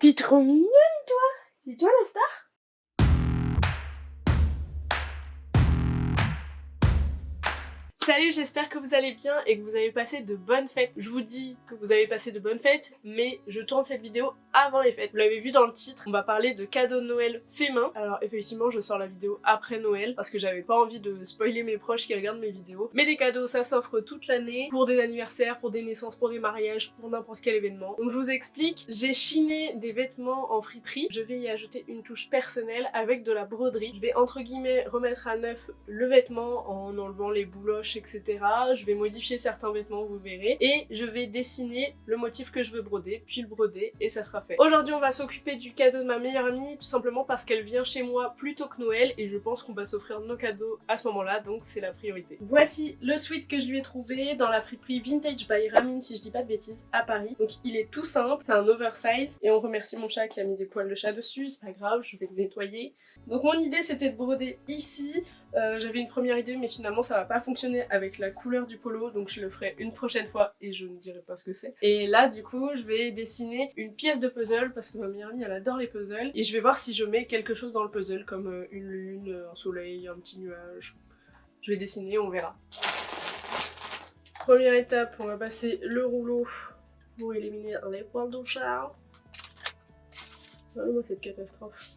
T'es trop mignonne, toi. C'est toi la star? Salut, j'espère que vous allez bien et que vous avez passé de bonnes fêtes. Je vous dis que vous avez passé de bonnes fêtes, mais je tourne cette vidéo avant les fêtes. Vous l'avez vu dans le titre, on va parler de cadeaux de Noël fait main. Alors effectivement, je sors la vidéo après Noël parce que j'avais pas envie de spoiler mes proches qui regardent mes vidéos. Mais des cadeaux, ça s'offre toute l'année, pour des anniversaires, pour des naissances, pour des mariages, pour n'importe quel événement. Donc je vous explique, j'ai chiné des vêtements en friperie. Je vais y ajouter une touche personnelle avec de la broderie. Je vais entre guillemets remettre à neuf le vêtement en enlevant les bouloches, etc. Je vais modifier certains vêtements, vous verrez, et je vais dessiner le motif que je veux broder, puis le broder, et ça sera fait. Aujourd'hui, on va s'occuper du cadeau de ma meilleure amie, tout simplement parce qu'elle vient chez moi plus tôt que Noël, et je pense qu'on va s'offrir nos cadeaux à ce moment-là, donc c'est la priorité. Voici le sweat que je lui ai trouvé dans la friperie Vintage by Ramin, si je dis pas de bêtises, à Paris. Donc il est tout simple, c'est un oversize, et on remercie mon chat qui a mis des poils de chat dessus, c'est pas grave, je vais le nettoyer. Donc mon idée c'était de broder ici. J'avais une première idée mais finalement ça va pas fonctionner avec la couleur du polo, donc je le ferai une prochaine fois et je ne dirai pas ce que c'est. Et là du coup je vais dessiner une pièce de puzzle parce que ma meilleure amie elle adore les puzzles, et je vais voir si je mets quelque chose dans le puzzle comme une lune, un soleil, un petit nuage. Je vais dessiner, on verra. Première étape, on va passer le rouleau pour éliminer les poils de chat. Moi cette catastrophe.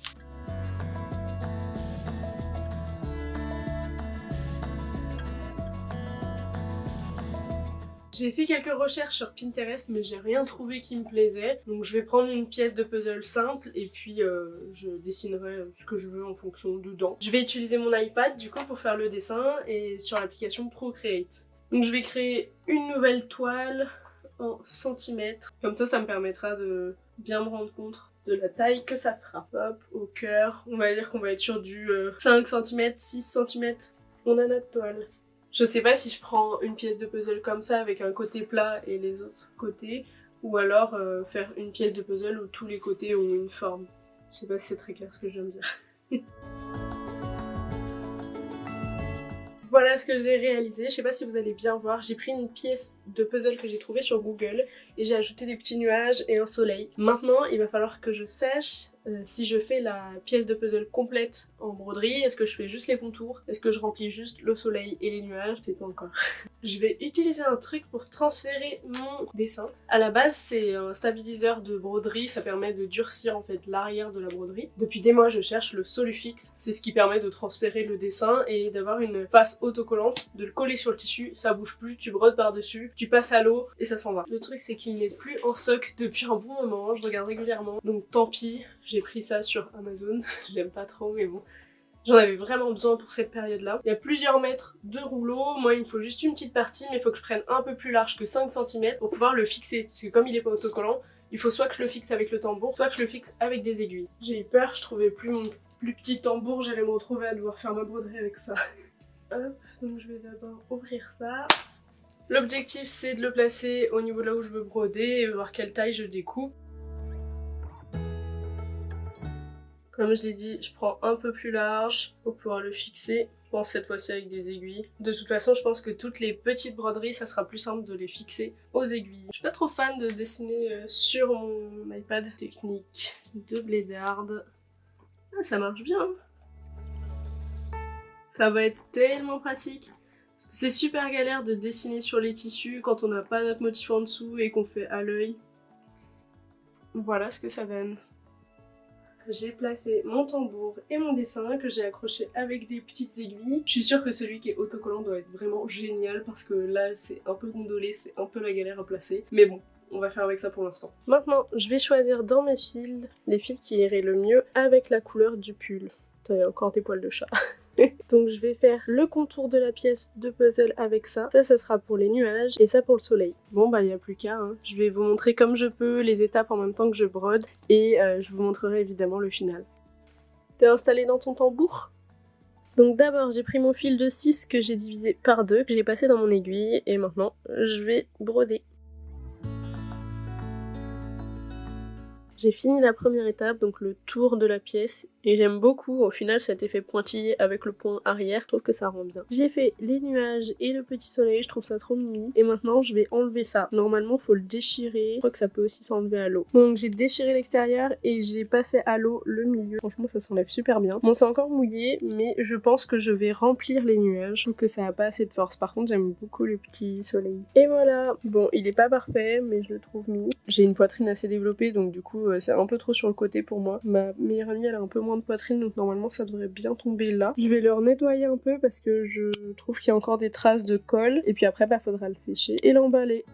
J'ai fait quelques recherches sur Pinterest mais j'ai rien trouvé qui me plaisait, donc je vais prendre une pièce de puzzle simple et puis je dessinerai ce que je veux en fonction dedans. Je vais utiliser mon iPad du coup pour faire le dessin et sur l'application Procreate. Donc je vais créer une nouvelle toile en centimètres, comme ça me permettra de bien me rendre compte de la taille que ça fera. Hop, au cœur, on va dire qu'on va être sur du 5 cm, 6 cm, on a notre toile. Je sais pas si je prends une pièce de puzzle comme ça avec un côté plat et les autres côtés, ou alors faire une pièce de puzzle où tous les côtés ont une forme. Je sais pas si c'est très clair ce que je viens de dire. Voilà ce que j'ai réalisé, je sais pas si vous allez bien voir, j'ai pris une pièce de puzzle que j'ai trouvée sur Google et j'ai ajouté des petits nuages et un soleil. Maintenant, il va falloir que je sache si je fais la pièce de puzzle complète en broderie, est-ce que je fais juste les contours, est-ce que je remplis juste le soleil et les nuages, je sais pas encore. Je vais utiliser un truc pour transférer mon dessin. À la base, c'est un stabiliseur de broderie, ça permet de durcir en fait l'arrière de la broderie. Depuis des mois, je cherche le Solufix, c'est ce qui permet de transférer le dessin et d'avoir une face autocollante, de le coller sur le tissu, ça bouge plus, tu brodes par-dessus, tu passes à l'eau et ça s'en va. Le truc c'est qu'il n'est plus en stock depuis un bon moment, je regarde régulièrement, donc tant pis, j'ai pris ça sur Amazon, j'aime pas trop mais bon. J'en avais vraiment besoin pour cette période-là. Il y a plusieurs mètres de rouleau, moi il me faut juste une petite partie mais il faut que je prenne un peu plus large que 5 cm pour pouvoir le fixer. Parce que comme il est pas autocollant, il faut soit que je le fixe avec le tambour, soit que je le fixe avec des aiguilles. J'ai eu peur, je trouvais plus mon plus petit tambour, j'allais me retrouver à devoir faire ma broderie avec ça. Hop, donc je vais d'abord ouvrir ça. L'objectif c'est de le placer au niveau de là où je veux broder et voir quelle taille je découpe. Comme je l'ai dit, je prends un peu plus large pour pouvoir le fixer. Je pense cette fois-ci avec des aiguilles. De toute façon, je pense que toutes les petites broderies, ça sera plus simple de les fixer aux aiguilles. Je suis pas trop fan de dessiner sur mon iPad. Technique de blédarde. Ah, ça marche bien. Ça va être tellement pratique. C'est super galère de dessiner sur les tissus quand on n'a pas notre motif en dessous et qu'on fait à l'œil. Voilà ce que ça donne. J'ai placé mon tambour et mon dessin que j'ai accroché avec des petites aiguilles. Je suis sûre que celui qui est autocollant doit être vraiment génial parce que là c'est un peu gondolé, c'est un peu la galère à placer. Mais bon, on va faire avec ça pour l'instant. Maintenant, je vais choisir dans mes fils les fils qui iraient le mieux avec la couleur du pull. T'as encore tes poils de chat. Donc je vais faire le contour de la pièce de puzzle avec ça. Ça sera pour les nuages et ça pour le soleil. Bon bah il n'y a plus qu'à, hein. Je vais vous montrer comme je peux les étapes en même temps que je brode et je vous montrerai évidemment le final. T'es installé dans ton tambour? Donc d'abord j'ai pris mon fil de 6 que j'ai divisé par 2, que j'ai passé dans mon aiguille et maintenant je vais broder. J'ai fini la première étape, donc le tour de la pièce, et j'aime beaucoup au final cet effet pointillé avec le point arrière, je trouve que ça rend bien. J'ai fait les nuages et le petit soleil, je trouve ça trop mimi, et maintenant je vais enlever ça. Normalement faut le déchirer, je crois que ça peut aussi s'enlever à l'eau. Donc j'ai déchiré l'extérieur et j'ai passé à l'eau le milieu, franchement ça s'enlève super bien. Bon c'est encore mouillé, mais je pense que je vais remplir les nuages, je trouve que ça a pas assez de force, par contre j'aime beaucoup le petit soleil. Et voilà, bon il est pas parfait, mais je le trouve mimi. J'ai une poitrine assez développée, donc du coup c'est un peu trop sur le côté pour moi. Ma meilleure amie elle a un peu moins de poitrine, donc normalement ça devrait bien tomber là. Je vais le nettoyer un peu parce que je trouve qu'il y a encore des traces de colle, et puis après faudra le sécher et l'emballer.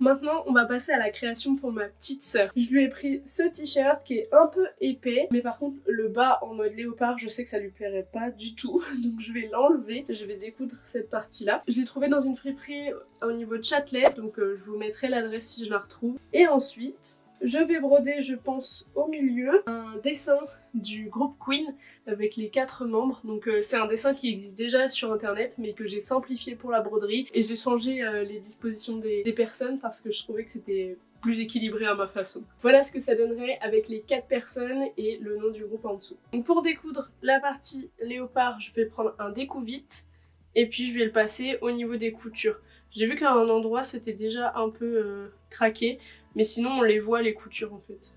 Maintenant, on va passer à la création pour ma petite sœur. Je lui ai pris ce t-shirt qui est un peu épais, mais par contre le bas en mode léopard, je sais que ça lui plairait pas du tout, donc je vais l'enlever. Je vais découdre cette partie-là. Je l'ai trouvé dans une friperie au niveau de Châtelet, donc je vous mettrai l'adresse si je la retrouve. Et ensuite, je vais broder, je pense, au milieu, un dessin du groupe Queen avec les 4 membres. Donc c'est un dessin qui existe déjà sur internet mais que j'ai simplifié pour la broderie, et j'ai changé les dispositions des personnes parce que je trouvais que c'était plus équilibré à ma façon. Voilà ce que ça donnerait avec les 4 personnes et le nom du groupe en dessous. Donc pour découdre la partie léopard, je vais prendre un découpe-vite et puis je vais le passer au niveau des coutures. J'ai vu qu'à un endroit c'était déjà un peu craqué, mais sinon on les voit les coutures en fait.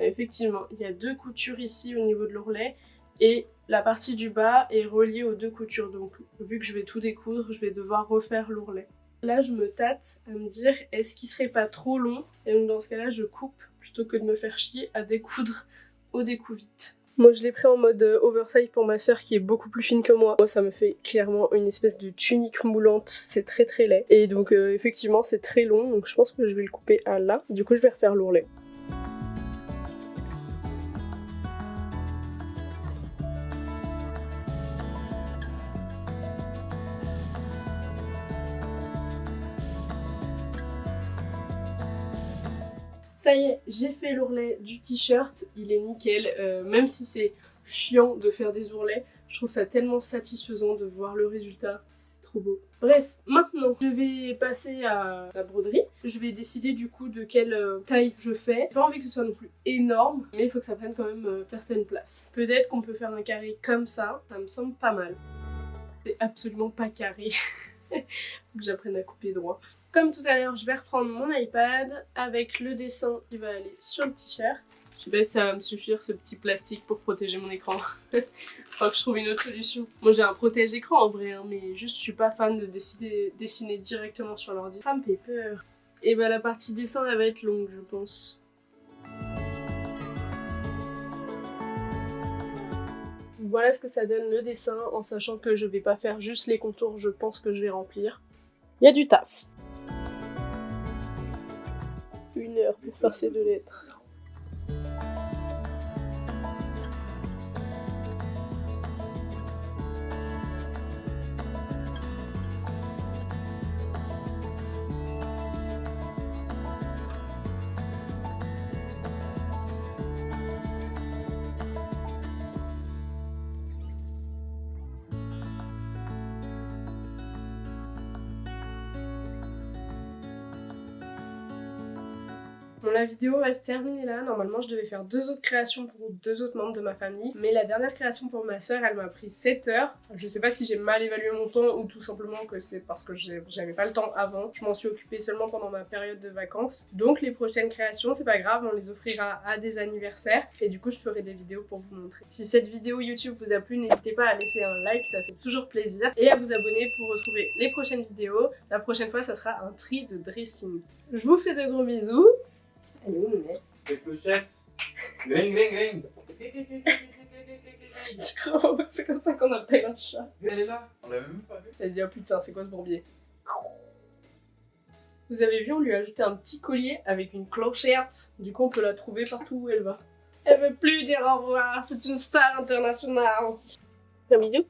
Effectivement, il y a 2 coutures ici au niveau de l'ourlet et la partie du bas est reliée aux 2 coutures. Donc vu que je vais tout découdre, je vais devoir refaire l'ourlet. Là je me tâte à me dire est-ce qu'il serait pas trop long, et donc dans ce cas là je coupe plutôt que de me faire chier à découdre au découpe-vite. Moi je l'ai pris en mode oversize pour ma soeur qui est beaucoup plus fine que moi. Moi ça me fait clairement une espèce de tunique moulante, c'est très très laid. Et donc effectivement c'est très long, donc je pense que je vais le couper à là. Du coup je vais refaire l'ourlet. Ça y est, j'ai fait l'ourlet du t-shirt, il est nickel, même si c'est chiant de faire des ourlets, je trouve ça tellement satisfaisant de voir le résultat, c'est trop beau. Bref, maintenant je vais passer à la broderie, je vais décider du coup de quelle taille je fais. J'ai pas envie que ce soit non plus énorme, mais il faut que ça prenne quand même certaines places. Peut-être qu'on peut faire un carré comme ça me semble pas mal. C'est absolument pas carré. Faut que j'apprenne à couper droit. Comme tout à l'heure, je vais reprendre mon iPad avec le dessin qui va aller sur le t-shirt. Je sais pas si ça va me suffire ce petit plastique pour protéger mon écran. Faut que je trouve une autre solution. Moi j'ai un protège-écran en vrai, hein, mais juste je suis pas fan de dessiner directement sur l'ordi. Ça me fait peur. Et bah la partie dessin elle va être longue je pense. Voilà ce que ça donne le dessin, en sachant que je vais pas faire juste les contours, je pense que je vais remplir. Il y a du taf. 1 heure pour faire ces 2 lettres. Bon, la vidéo va se terminer là. Normalement, je devais faire 2 autres créations pour 2 autres membres de ma famille. Mais la dernière création pour ma soeur, elle m'a pris 7 heures. Je sais pas si j'ai mal évalué mon temps ou tout simplement que c'est parce que j'avais pas le temps avant. Je m'en suis occupée seulement pendant ma période de vacances. Donc les prochaines créations, c'est pas grave, on les offrira à des anniversaires. Et du coup, je ferai des vidéos pour vous montrer. Si cette vidéo YouTube vous a plu, n'hésitez pas à laisser un like, ça fait toujours plaisir. Et à vous abonner pour retrouver les prochaines vidéos. La prochaine fois, ça sera un tri de dressing. Je vous fais de gros bisous. Elle est où le mec? Les clochettes. Gring, gring, gring. C'est comme ça qu'on appelle un chat. Elle est là. On l'a même pas vu. Elle dit oh putain c'est quoi ce bourbier. Vous avez vu, on lui a ajouté un petit collier avec une clochette. Du coup on peut la trouver partout où elle va. Elle veut plus dire au revoir, c'est une star internationale. Un bisou.